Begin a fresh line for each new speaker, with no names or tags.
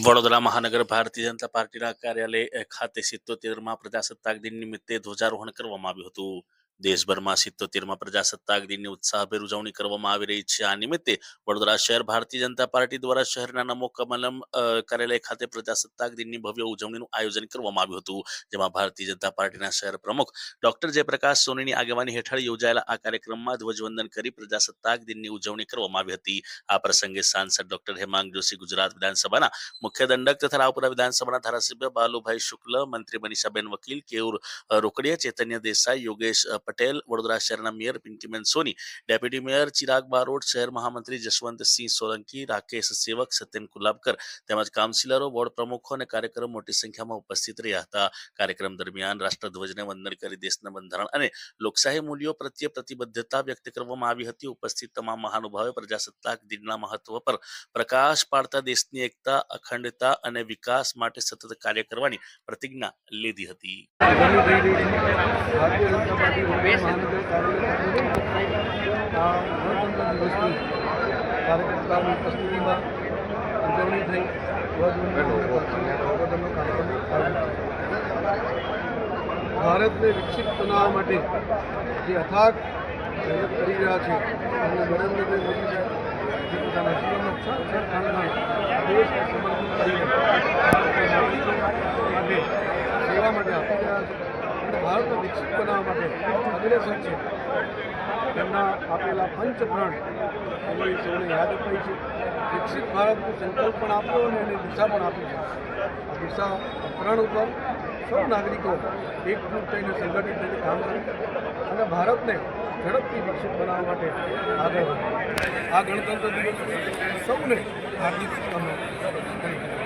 વડોદરા મહાનગર ભારતીય જનતા પાર્ટીના કાર્યાલય ખાતે 77મા પ્રજાસત્તાક દિન નિમિત્તે ધ્વજારોહણ કરવામાં આવ્યું હતું. દેશભરમાં 77મા પ્રજાસત્તાક દિનની ઉત્સાહભેર ઉજવણી કરવામાં આવી રહી છે. આ નિમિત્તે વડોદરા શહેર ભારતીય જનતા પાર્ટી દ્વારા શહેરના નમો કમલમ કાર્યાલય ખાતે પ્રજાસત્તાક દિનની ભવ્ય ઉજવણીનું આયોજન કરવામાં આવ્યું હતું. જેમાં ભારતીય જનતા પાર્ટીના શહેર પ્રમુખ ડોક્ટર જયપ્રકાશ સોનીની આગેવાની હેઠળ યોજાયેલા આ કાર્યક્રમમાં ધ્વજવંદન કરી પ્રજાસત્તાક દિનની ઉજવણી કરવામાં આવી હતી. આ પ્રસંગે સાંસદ ડોક્ટર હેમાંગ જોશી, ગુજરાત વિધાનસભાના મુખ્ય દંડક તથા રાવપુરા વિધાનસભાના ધારાસભ્ય બાલુભાઈ શુક્લ, મંત્રી મનીષાબેન વકીલ, કેયુર રોકડિયા, ચૈતન્ય દેસાઈ, યોગેશ પટેલ, વડોદરા શહેરના મેયર પિંકીબેન સોની, ડેપ્યુટી મેયર ચિરાગ બારોટ, શહેર મહામંત્રી જશવંતસિંહ સોલંકી, રાકેશ સેવક, સત્યન કુલાબકર તેમજ કાઉન્સિલરો, વોર્ડ પ્રમુખો અને કાર્યકરો મોટી સંખ્યામાં ઉપસ્થિત રહ્યા હતા. કાર્યક્રમ દરમિયાન રાષ્ટ્રધ્વજને વંદન કરી દેશના બંધારણ અને લોકશાહી મૂલ્યો પ્રત્યે પ્રતિબદ્ધતા વ્યક્ત કરવામાં આવી હતી. ઉપસ્થિત તમામ મહાનુભાવોએ પ્રજાસત્તાક દિનના મહત્વ પર પ્રકાશ પાડતા દેશની એકતા, અખંડતા અને વિકાસ માટે સતત કાર્ય કરવાની પ્રતિજ્ઞા લીધી હતી.
ભારતને વિકસિત બનાવવા માટે જે અથાગ મહેનત કરી રહ્યા છે અને નરેન્દ્રભાઈ મોદી સાહેબ જે પોતાના જીવનનો દેશને સમર્પિત કરીને માટે સેવા માટે આપી રહ્યા છે અને ભારતને વિકસિત બનાવવા માટે અગ્રેસર છે. તેમના આપેલા પંચપ્રાણ અમે સૌને યાદ અપાઈ છે. વિકસિત ભારતનો સંકલ્પ પણ આપ્યો અને એની દિશા પણ આપી છે. આ દિશા પ્રણ ઉપર સૌ નાગરિકો એકજૂટ થઈને સંગઠિત થઈને કામ કરે અને ભારતને ઝડપથી વિકસિત બનાવવા માટે આગળ વધે. આ ગણતંત્ર દિવસ સૌને હાર્દિક શુભકામનાઓ.